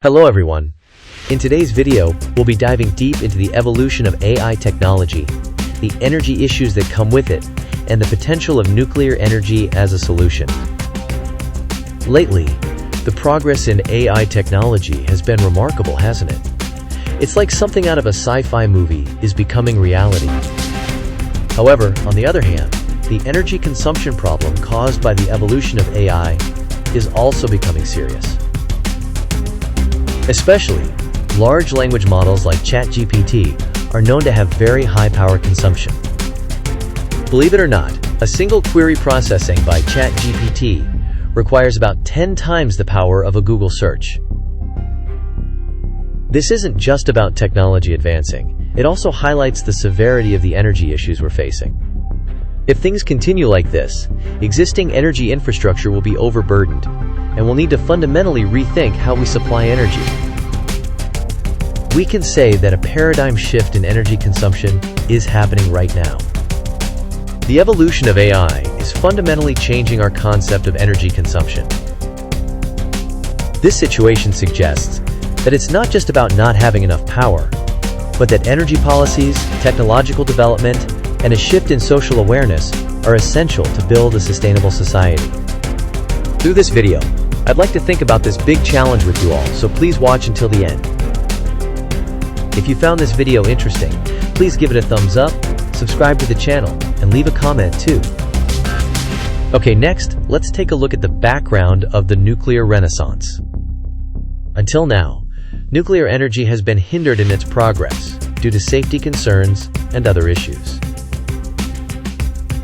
Hello everyone. In today's video, we'll be diving deep into the evolution of AI technology, the energy issues that come with it, and the potential of nuclear energy as a solution. Lately, the progress in AI technology has been remarkable, hasn't it? It's like something out of a sci-fi movie is becoming reality. However, on the other hand, the energy consumption problem caused by the evolution of AI is also becoming serious. Especially, large language models like ChatGPT are known to have very high power consumption. Believe it or not, a single query processing by ChatGPT requires about 10 times the power of a Google search. This isn't just about technology advancing, it also highlights the severity of the energy issues we're facing. If things continue like this, existing energy infrastructure will be overburdened, and we'll need to fundamentally rethink how we supply energy. We can say that a paradigm shift in energy consumption is happening right now. The evolution of AI is fundamentally changing our concept of energy consumption. This situation suggests that it's not just about not having enough power, but that energy policies, technological development, and a shift in social awareness are essential to build a sustainable society. Through this video, I'd like to think about this big challenge with you all, so please watch until the end. If you found this video interesting, please give it a thumbs up, subscribe to the channel, and leave a comment too. Okay, next, let's take a look at the background of the nuclear renaissance. Until now, nuclear energy has been hindered in its progress due to safety concerns and other issues.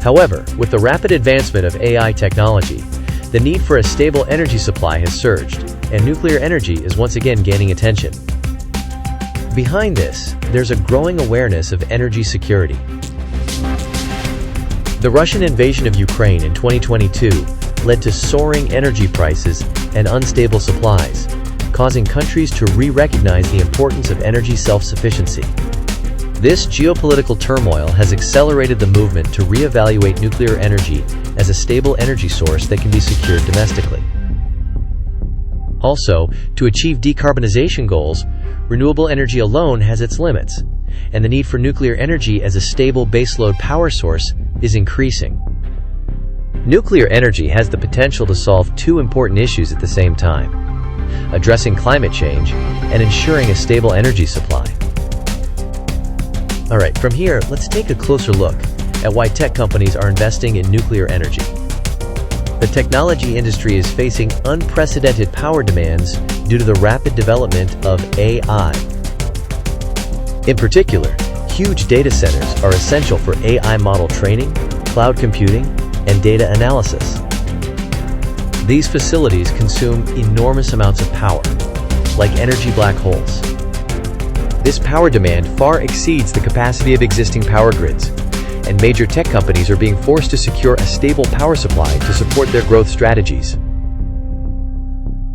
However, with the rapid advancement of AI technology, the need for a stable energy supply has surged, and nuclear energy is once again gaining attention. Behind this, there's a growing awareness of energy security. The Russian invasion of Ukraine in 2022 led to soaring energy prices and unstable supplies, causing countries to re-recognize the importance of energy self-sufficiency. This geopolitical turmoil has accelerated the movement to re-evaluate nuclear energy as a stable energy source that can be secured domestically. Also, to achieve decarbonization goals, renewable energy alone has its limits, and the need for nuclear energy as a stable baseload power source is increasing. Nuclear energy has the potential to solve two important issues at the same time: addressing climate change and ensuring a stable energy supply. Alright, from here, let's take a closer look at why tech companies are investing in nuclear energy. The technology industry is facing unprecedented power demands due to the rapid development of AI. In particular, huge data centers are essential for AI model training, cloud computing, and data analysis. These facilities consume enormous amounts of power, like energy black holes. This power demand far exceeds the capacity of existing power grids, and major tech companies are being forced to secure a stable power supply to support their growth strategies.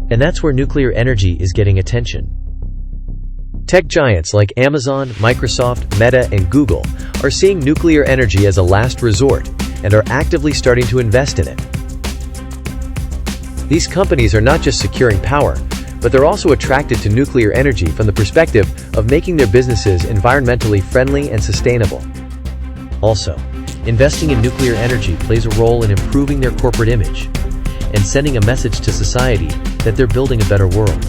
And that's where nuclear energy is getting attention. Tech giants like Amazon, Microsoft, Meta, and Google are seeing nuclear energy as a last resort and are actively starting to invest in it. These companies are not just securing power, but they're also attracted to nuclear energy from the perspective of making their businesses environmentally friendly and sustainable. Also, investing in nuclear energy plays a role in improving their corporate image and sending a message to society that they're building a better world.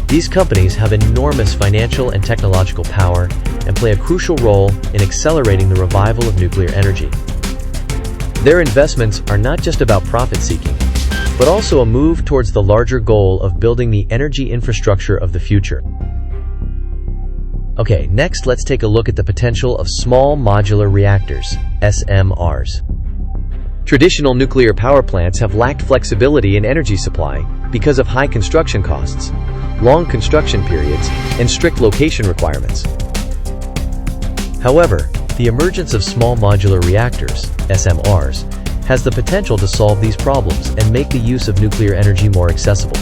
These companies have enormous financial and technological power and play a crucial role in accelerating the revival of nuclear energy. Their investments are not just about profit-seeking, but also a move towards the larger goal of building the energy infrastructure of the future. Okay, next let's take a look at the potential of small modular reactors, SMRs. Traditional nuclear power plants have lacked flexibility in energy supply because of high construction costs, long construction periods, and strict location requirements. However, the emergence of small modular reactors, SMRs, has the potential to solve these problems and make the use of nuclear energy more accessible.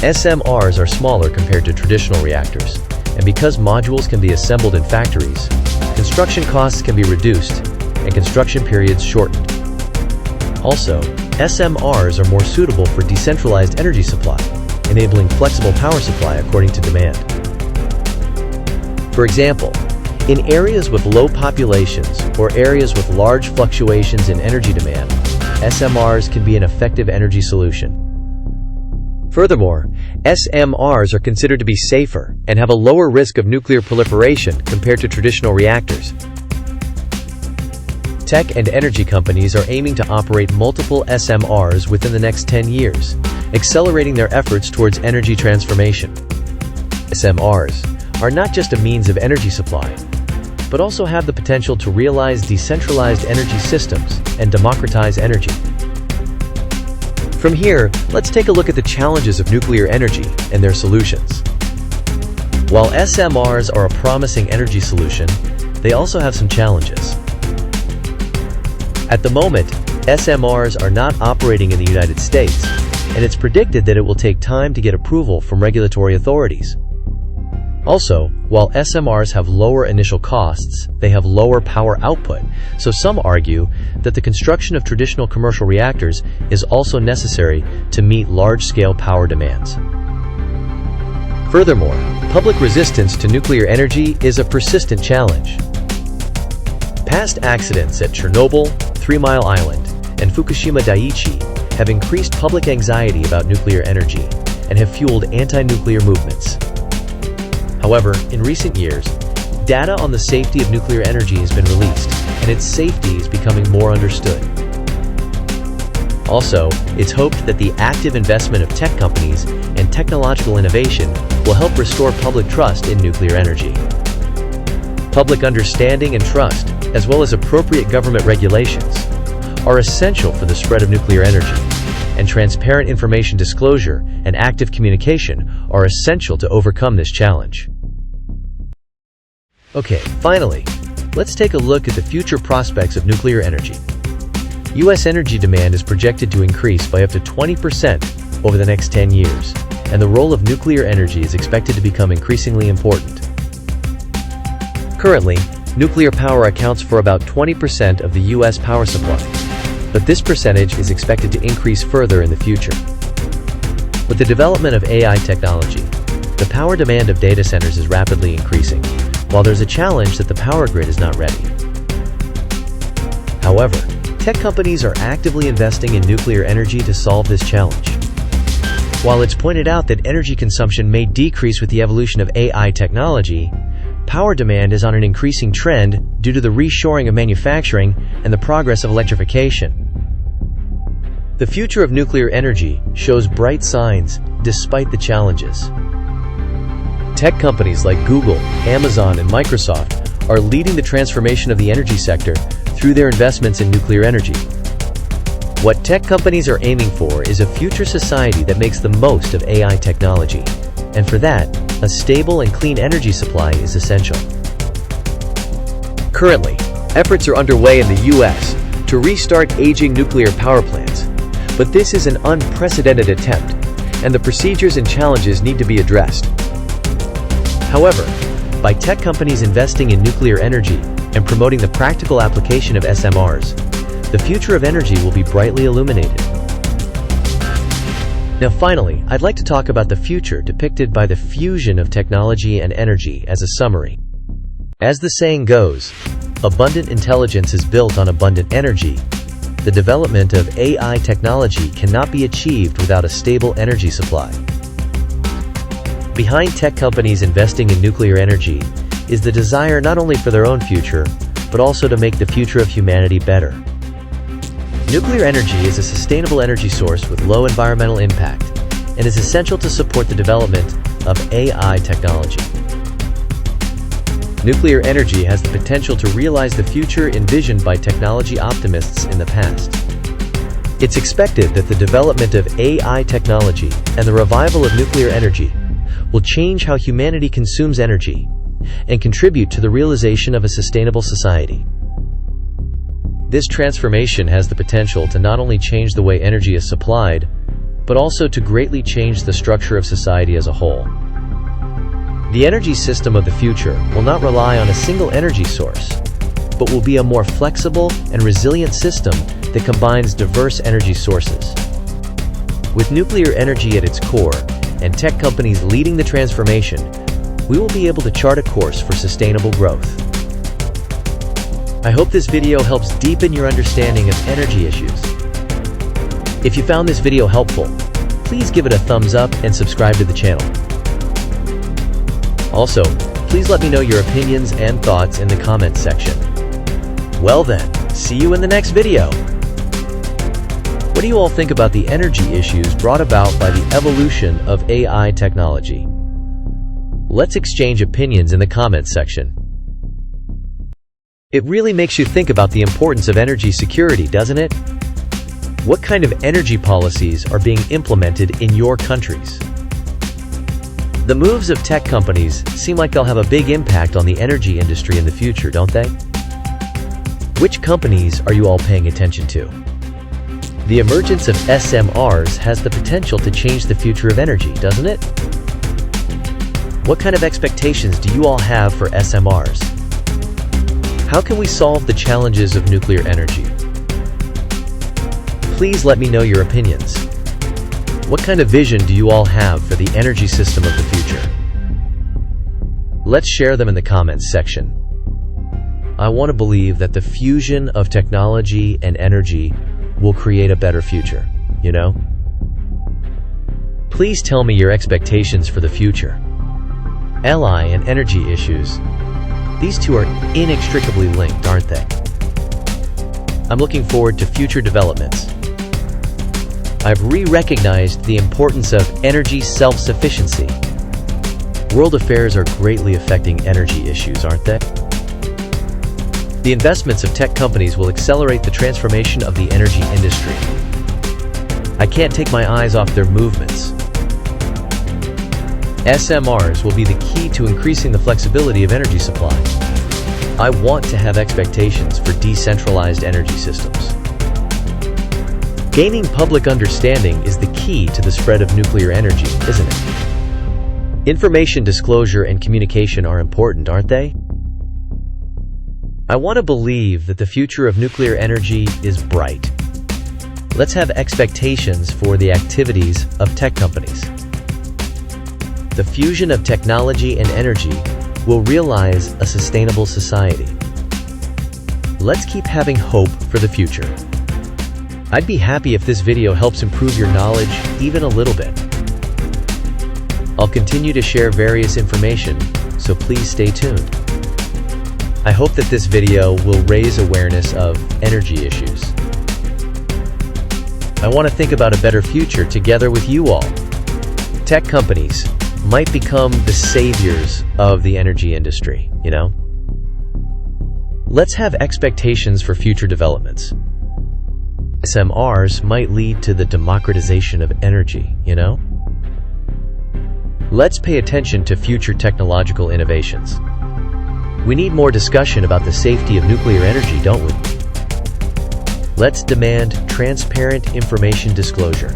SMRs are smaller compared to traditional reactors, and because modules can be assembled in factories, construction costs can be reduced and construction periods shortened. Also, SMRs are more suitable for decentralized energy supply, enabling flexible power supply according to demand. For example, in areas with low populations or areas with large fluctuations in energy demand, SMRs can be an effective energy solution. Furthermore, SMRs are considered to be safer and have a lower risk of nuclear proliferation compared to traditional reactors. Tech and energy companies are aiming to operate multiple SMRs within the next 10 years, accelerating their efforts towards energy transformation. SMRs are not just a means of energy supply, but also have the potential to realize decentralized energy systems and democratize energy. From here, let's take a look at the challenges of nuclear energy and their solutions. While SMRs are a promising energy solution, they also have some challenges. At the moment, SMRs are not operating in the United States, and it's predicted that it will take time to get approval from regulatory authorities. Also, while SMRs have lower initial costs, they have lower power output, so some argue that the construction of traditional commercial reactors is also necessary to meet large-scale power demands. Furthermore, public resistance to nuclear energy is a persistent challenge. Past accidents at Chernobyl, 3 Mile Island, and Fukushima Daiichi have increased public anxiety about nuclear energy and have fueled anti-nuclear movements. However, in recent years, data on the safety of nuclear energy has been released, and its safety is becoming more understood. Also, it's hoped that the active investment of tech companies and technological innovation will help restore public trust in nuclear energy. Public understanding and trust, as well as appropriate government regulations, are essential for the spread of nuclear energy, and transparent information disclosure and active communication are essential to overcome this challenge. Okay, finally, let's take a look at the future prospects of nuclear energy. U.S. energy demand is projected to increase by up to 20% over the next 10 years, and the role of nuclear energy is expected to become increasingly important. Currently, nuclear power accounts for about 20% of the U.S. power supply, but this percentage is expected to increase further in the future. With the development of AI technology, the power demand of data centers is rapidly increasing, while there's a challenge that the power grid is not ready. However, tech companies are actively investing in nuclear energy to solve this challenge. While it's pointed out that energy consumption may decrease with the evolution of AI technology, power demand is on an increasing trend due to the reshoring of manufacturing and the progress of electrification. The future of nuclear energy shows bright signs despite the challenges. Tech companies like Google, Amazon, and Microsoft are leading the transformation of the energy sector through their investments in nuclear energy. What tech companies are aiming for is a future society that makes the most of AI technology, and for that, a stable and clean energy supply is essential. Currently, efforts are underway in the U.S. to restart aging nuclear power plants, but this is an unprecedented attempt, and the procedures and challenges need to be addressed. However, by tech companies investing in nuclear energy and promoting the practical application of SMRs, the future of energy will be brightly illuminated. Now finally, I'd like to talk about the future depicted by the fusion of technology and energy as a summary. As the saying goes, abundant intelligence is built on abundant energy. The development of AI technology cannot be achieved without a stable energy supply. Behind tech companies investing in nuclear energy is the desire not only for their own future, but also to make the future of humanity better. Nuclear energy is a sustainable energy source with low environmental impact and is essential to support the development of AI technology. Nuclear energy has the potential to realize the future envisioned by technology optimists in the past. It's expected that the development of AI technology and the revival of nuclear energy will change how humanity consumes energy and contribute to the realization of a sustainable society. This transformation has the potential to not only change the way energy is supplied, but also to greatly change the structure of society as a whole. The energy system of the future will not rely on a single energy source, but will be a more flexible and resilient system that combines diverse energy sources. With nuclear energy at its core and tech companies leading the transformation, we will be able to chart a course for sustainable growth. I hope this video helps deepen your understanding of energy issues. If you found this video helpful, please give it a thumbs up and subscribe to the channel. Also, please let me know your opinions and thoughts in the comments section. Well then, see you in the next video. What do you all think about the energy issues brought about by the evolution of AI technology? Let's exchange opinions in the comments section. It really makes you think about the importance of energy security, doesn't it? What kind of energy policies are being implemented in your countries? The moves of tech companies seem like they'll have a big impact on the energy industry in the future, don't they? Which companies are you all paying attention to? The emergence of SMRs has the potential to change the future of energy, doesn't it? What kind of expectations do you all have for SMRs? How can we solve the challenges of nuclear energy? Please let me know your opinions. What kind of vision do you all have for the energy system of the future? Let's share them in the comments section. I want to believe that the fusion of technology and energy will create a better future, you know? Please tell me your expectations for the future. LI and energy issues. These two are inextricably linked, aren't they? I'm looking forward to future developments. I've re-recognized the importance of energy self-sufficiency. World affairs are greatly affecting energy issues, aren't they? The investments of tech companies will accelerate the transformation of the energy industry. I can't take my eyes off their movements. SMRs will be the key to increasing the flexibility of energy supply. I want to have expectations for decentralized energy systems. Gaining public understanding is the key to the spread of nuclear energy, isn't it? Information disclosure and communication are important, aren't they? I want to believe that the future of nuclear energy is bright. Let's have expectations for the activities of tech companies. The fusion of technology and energy will realize a sustainable society. Let's keep having hope for the future. I'd be happy if this video helps improve your knowledge even a little bit. I'll continue to share various information, so please stay tuned. I hope that this video will raise awareness of energy issues. I want to think about a better future together with you all. Tech companies might become the saviors of the energy industry, you know? Let's have expectations for future developments. SMRs might lead to the democratization of energy, you know? Let's pay attention to future technological innovations. We need more discussion about the safety of nuclear energy, don't we? Let's demand transparent information disclosure.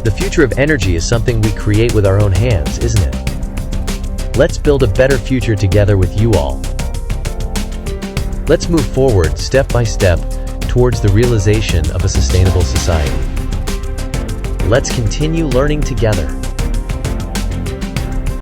The future of energy is something we create with our own hands, isn't it? Let's build a better future together with you all. Let's move forward step by step towards the realization of a sustainable society. Let's continue learning together.